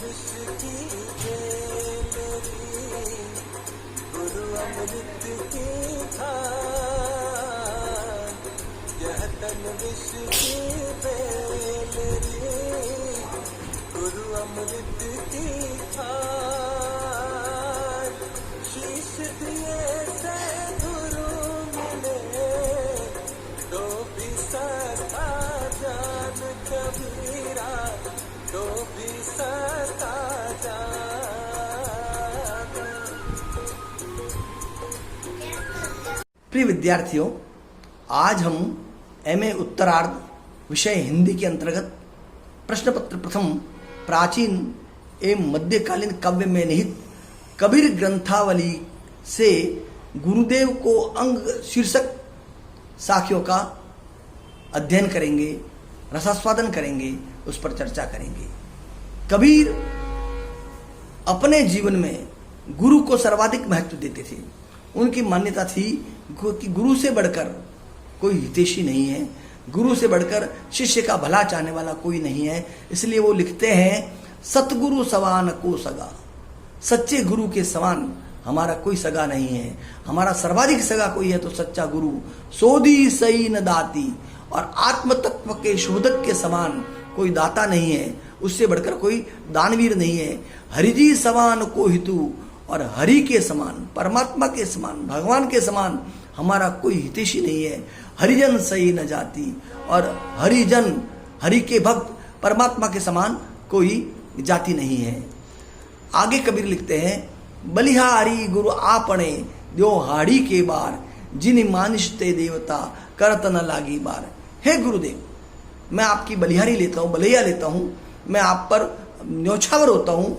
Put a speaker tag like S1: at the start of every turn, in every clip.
S1: विष की मेरी गुरु अमृत की खान, यह तन विष की मेरी गुरु अमृत की खान, शीश दिए से गुरु मिले तो भी सता जान कबीरा, तो भी सता जान।
S2: प्रिय विद्यार्थियों, आज हम एमए उत्तरार्ध विषय हिंदी के अंतर्गत प्रश्न पत्र प्रथम प्राचीन एवं मध्यकालीन काव्य में निहित कबीर ग्रंथावली से गुरुदेव को अंग शीर्षक साखियों का अध्ययन करेंगे, रसास्वादन करेंगे, उस पर चर्चा करेंगे। कबीर अपने जीवन में गुरु को सर्वाधिक महत्व देते थे। उनकी मान्यता थी कि गुरु से बढ़कर कोई हितैषी नहीं है, गुरु से बढ़कर शिष्य का भला चाहने वाला कोई नहीं है। इसलिए वो लिखते हैं, सतगुरु समान को सगा, सच्चे गुरु के समान हमारा कोई सगा नहीं है। हमारा सर्वाधिक सगा कोई है तो सच्चा गुरु। सोधी सई न दाती, और आत्म तत्व के शोधक के समान कोई दाता नहीं है, उससे बढ़कर कोई दानवीर नहीं है। हरिजी समान को हितु, और हरि के समान, परमात्मा के समान, भगवान के समान हमारा कोई हितैषी नहीं है। हरिजन सही न जाती, और हरिजन, हरि के भक्त, परमात्मा के समान कोई जाति नहीं है। आगे कबीर लिखते हैं, बलिहारी गुरु आपने द्यो हाड़ी के बार, जिन मानिश ते देवता करत न लागी बार। हे गुरुदेव, मैं आपकी बलिहारी लेता हूँ, बलैया लेता हूँ, मैं आप पर न्योछावर होता हूँ,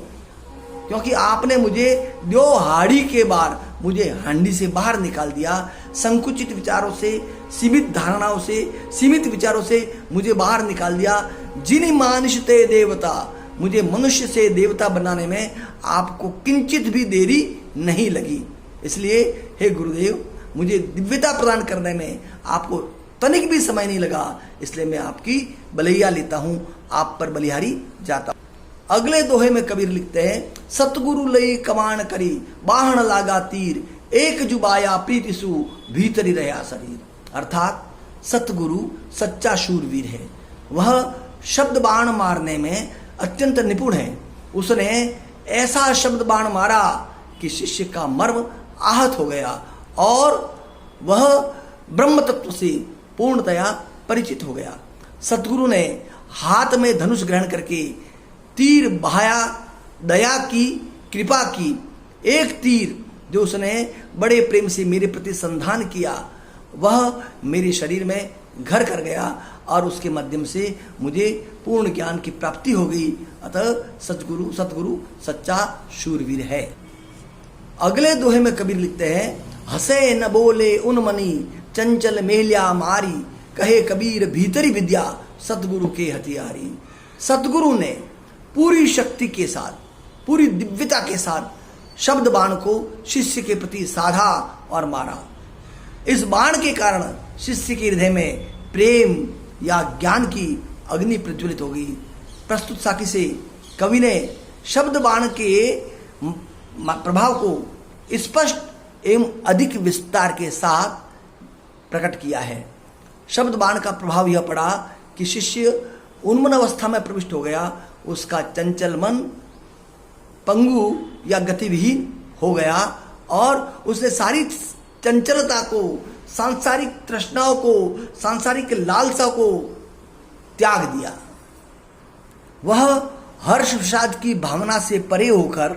S2: क्योंकि आपने मुझे द्यो हाड़ी के बार, मुझे हांडी से बाहर निकाल दिया। संकुचित विचारों से, सीमित धारणाओं से, सीमित विचारों से मुझे बाहर निकाल दिया। जिन मानिश ते देवता, मुझे मनुष्य से देवता बनाने में आपको किंचित भी देरी नहीं लगी। इसलिए हे गुरुदेव, मुझे दिव्यता प्रदान करने में आपको तनिक भी समय नहीं लगा। इसलिए मैं आपकी बलैया लेता हूँ, आप पर बलिहारी जाता हूँ। अगले दोहे में कबीर लिखते हैं, सतगुरु लई कमान करी, बाहन लागा तीर, एक जुबाया प्रीति सु, भीतरी रहा शरीर। अर्थात सतगुरु सच्चा शूरवीर है। वह शब्द बाण मारने में अत्यंत निपुण है। उसने ऐसा शब्द बाण मारा कि शिष्य का मर्म आहत हो गया, और वह ब्रह्म तत्व से पूर्णतया परिचित हो गया। सतगुरु ने हाथ में धनुष ग्रहण करके तीर बहाया, दया की, कृपा की। एक तीर जो उसने बड़े प्रेम से मेरे प्रति संधान किया, वह मेरे शरीर में घर कर गया, और उसके माध्यम से मुझे पूर्ण ज्ञान की प्राप्ति हो गई। अतः सतगुरु सच्चा शूरवीर है। अगले दोहे में कबीर लिखते हैं, हंसे न बोले उन मनी, चंचल मेल्या मारी, कहे कबीर भीतरी विद्या, सतगुरु के हथियारी। सतगुरु ने पूरी शक्ति के साथ, पूरी दिव्यता के साथ शब्द बाण को शिष्य के प्रति साधा और मारा। इस बाण के कारण शिष्य के हृदय में प्रेम या ज्ञान की अग्नि प्रज्वलित हो गई। प्रस्तुत साखी से कवि ने शब्द बाण के प्रभाव को स्पष्ट एवं अधिक विस्तार के साथ प्रकट किया है। शब्द बाण का प्रभाव यह पड़ा कि शिष्य उन्मन अवस्था में प्रविष्ट हो गया। उसका चंचल मन पंगु या गतिविहीन हो गया, और उसने सारी चंचलता को, सांसारिक तृष्णाओं को, सांसारिक लालसा को त्याग दिया। वह हर्ष विषाद की भावना से परे होकर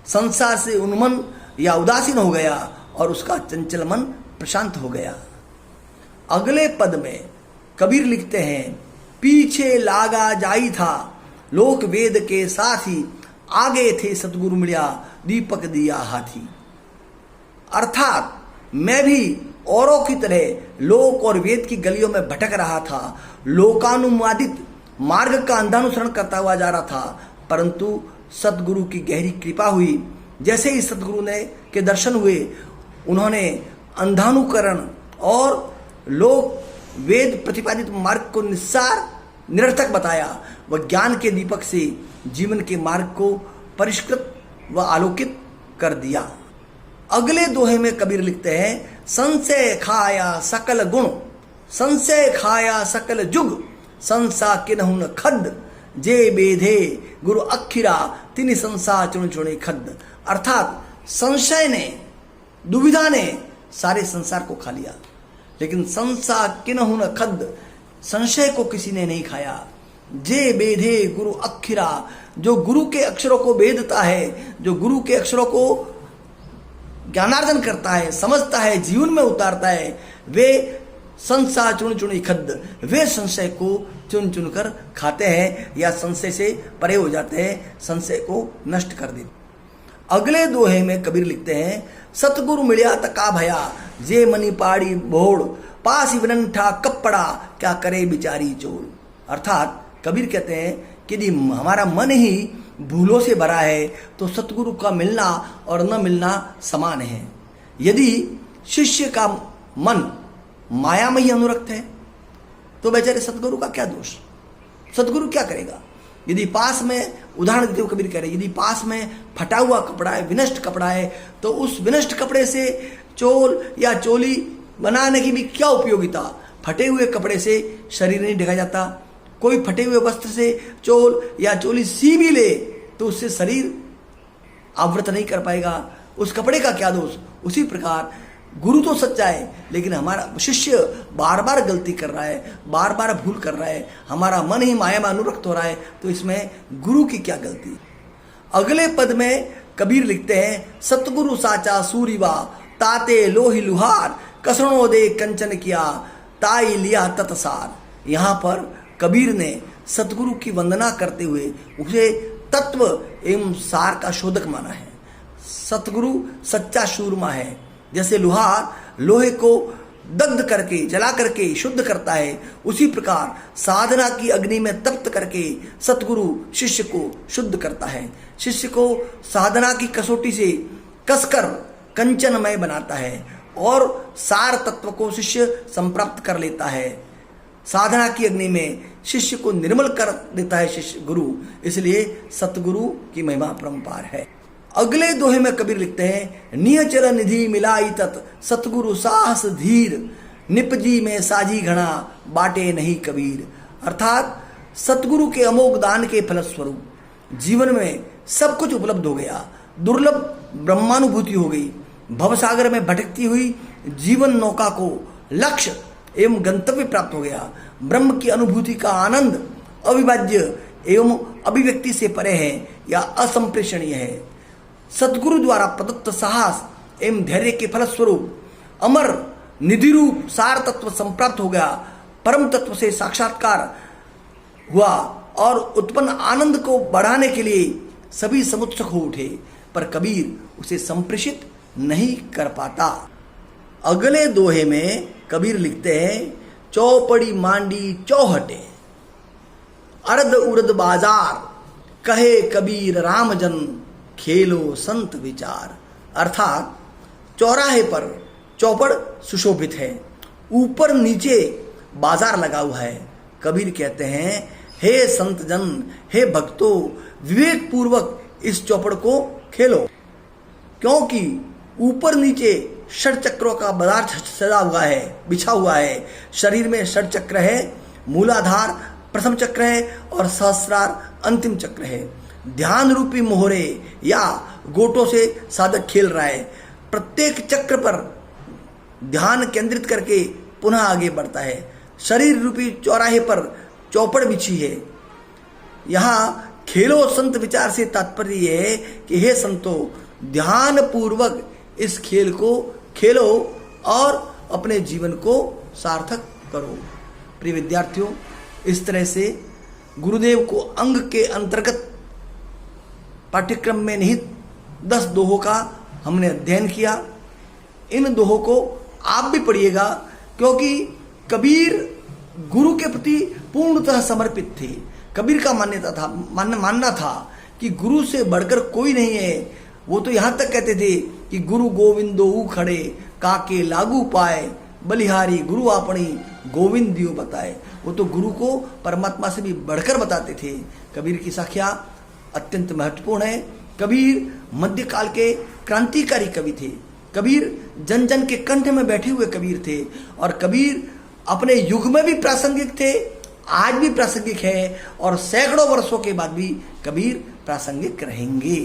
S2: संसार से उन्मन या उदासीन हो गया, और उसका चंचल मन प्रशांत हो गया। अगले पद में कबीर लिखते हैं, पीछे लागा जाई था लोक वेद के साथी, आगे थे सतगुरु मिलिया दीपक दिया हाथी। अर्थात मैं भी औरों की तरह लोक और वेद की गलियों में भटक रहा था, लोकानुमादित मार्ग का अंधानुसरण करता हुआ जा रहा था, परंतु सतगुरु की गहरी कृपा हुई। जैसे ही सतगुरु ने के दर्शन हुए, उन्होंने अंधानुकरण और लोक वेद प्रतिपादित मार्ग को निस्सार निरर्थक बताया व ज्ञान के दीपक से जीवन के मार्ग को परिष्कृत व आलोकित कर दिया। अगले दोहे में कबीर लिखते हैं, संशय खाया सकल गुण, संशय खाया सकल जुग, संसा किन्हु न खद्द, जे बेधे गुरु अखिरा तिनि संसा चुन चुने खद्द। अर्थात संशय ने, दुविधा ने सारे संसार को खा लिया, लेकिन संसा किन्हु न खद्द, संशय को किसी ने नहीं खाया। जे बेधे गुरु अखिरा, जो गुरु के अक्षरों को भेदता है, जो गुरु के अक्षरों को ज्ञानार्जन करता है, समझता है, जीवन में उतारता है, वे संशय चुन चुनी खद्द, वे संशय को चुन चुन कर खाते हैं या संशय से परे हो जाते हैं, संशय को नष्ट कर देते। अगले दोहे में कबीर लिखते हैं, सतगुरु मिलिया तका भया, जे मनी पाड़ी भोड़, पास विनंठा कपड़ा, क्या करे बिचारी चोर। अर्थात कबीर कहते हैं कि यदि हमारा मन ही भूलों से भरा है तो सतगुरु का मिलना और न मिलना समान है। यदि शिष्य का मन माया में ही अनुरक्त है तो बेचारे सतगुरु का क्या दोष, सतगुरु क्या करेगा। यदि पास में, उदाहरण देते हुए कबीर कह रहे, यदि पास में फटा हुआ कपड़ा है, विनष्ट कपड़ा है, तो उस विनष्ट कपड़े से चोल या चोली बनाने की भी क्या उपयोगिता। फटे हुए कपड़े से शरीर नहीं ढका जाता, कोई फटे हुए वस्त्र से चोल या चोली सी भी ले तो उससे शरीर आवृत नहीं कर पाएगा, उस कपड़े का क्या दोष। उसी प्रकार गुरु तो सच्चा है, लेकिन हमारा शिष्य बार बार गलती कर रहा है, बार बार भूल कर रहा है, हमारा मन ही माया में अनुरक्त हो रहा है, तो इसमें गुरु की क्या गलती। अगले पद में कबीर लिखते हैं, सतगुरु साचा सूरीवा, ताते लोही लुहार, कसणों दे कंचन किया, ताई लिया तत्सार। यहाँ पर कबीर ने सतगुरु की वंदना करते हुए उसे तत्व एवं सार का शोधक माना है। सतगुरु सच्चा शूरमा है, जैसे लुहार लोहे को दग्ध करके, जला करके शुद्ध करता है, उसी प्रकार साधना की अग्नि में तप्त करके सतगुरु शिष्य को शुद्ध करता है। शिष्य को साधना की कसौटी से कसकर कंचनमय बनाता है और सार तत्व को शिष्य संप्राप्त कर लेता है। साधना की अग्नि में शिष्य को निर्मल कर देता है शिष्य गुरु, इसलिए सतगुरु की महिमा परंपार है। अगले दोहे में कबीर लिखते हैं, नियचर निधि मिलाई तत्, सतगुरु साहस धीर, निपजी में साजी घना, बाटे नहीं कबीर। अर्थात सतगुरु के अमोघ दान के फलस्वरूप जीवन में सब कुछ उपलब्ध हो गया, दुर्लभ ब्रह्मानुभूति हो गई। भवसागर में भटकती हुई जीवन नौका को लक्ष्य एवं गंतव्य प्राप्त हो गया। ब्रह्म की अनुभूति का आनंद अविभाज्य एवं अभिव्यक्ति से परे है या असंप्रेषणीय है। सतगुरु द्वारा प्रदत्त साहस एवं धैर्य के फलस्वरूप अमर निधि रूप सार तत्व संप्राप्त हो गया, परम तत्व से साक्षात्कार हुआ और उत्पन्न आनंद को बढ़ाने के लिए सभी समुत्सुक हो उठे, पर कबीर उसे संप्रेषित नहीं कर पाता। अगले दोहे में कबीर लिखते हैं, चौपड़ी मांडी चौहटे, अर्ध उर्द बाजार, कहे कबीर रामजन, खेलो संत विचार। अर्थात चौराहे पर चौपड़ सुशोभित है, ऊपर नीचे बाजार लगा हुआ है। कबीर कहते हैं, हे संत जन, हे भक्तों, विवेक पूर्वक इस चौपड़ को खेलो, क्योंकि ऊपर नीचे षट चक्रों का बाजार सजा हुआ है, बिछा हुआ है। शरीर में षट चक्र है, मूलाधार प्रथम चक्र है और सहस्रार अंतिम चक्र है। ध्यान रूपी मोहरे या गोटों से साधक खेल रहा है, प्रत्येक चक्र पर ध्यान केंद्रित करके पुनः आगे बढ़ता है। शरीर रूपी चौराहे पर चौपड़ बिछी है। यहाँ खेलो संत विचार से तात्पर्य यह है कि हे संतों, ध्यान पूर्वक इस खेल को खेलो और अपने जीवन को सार्थक करो। प्रिय विद्यार्थियों, इस तरह से गुरुदेव को अंग के अंतर्गत पाठ्यक्रम में निहित 10 दोहों का हमने अध्ययन किया। इन दोहों को आप भी पढ़िएगा, क्योंकि कबीर गुरु के प्रति पूर्णतः समर्पित थे। कबीर का मानना था कि गुरु से बढ़कर कोई नहीं है। वो तो यहाँ तक कहते थे कि गुरु गोविंदो ऊ खड़े, काके लागू पाए, बलिहारी गुरु आपणी गोविंद दियो बताए। वो तो गुरु को परमात्मा से भी बढ़कर बताते थे। कबीर की साखियाँ अत्यंत महत्वपूर्ण है। कबीर मध्यकाल के क्रांतिकारी कवि थे। कबीर जन जन के कंठ में बैठे हुए कबीर थे और कबीर अपने युग में भी प्रासंगिक थे, आज भी प्रासंगिक है और सैकड़ों वर्षों के बाद भी कबीर प्रासंगिक रहेंगे।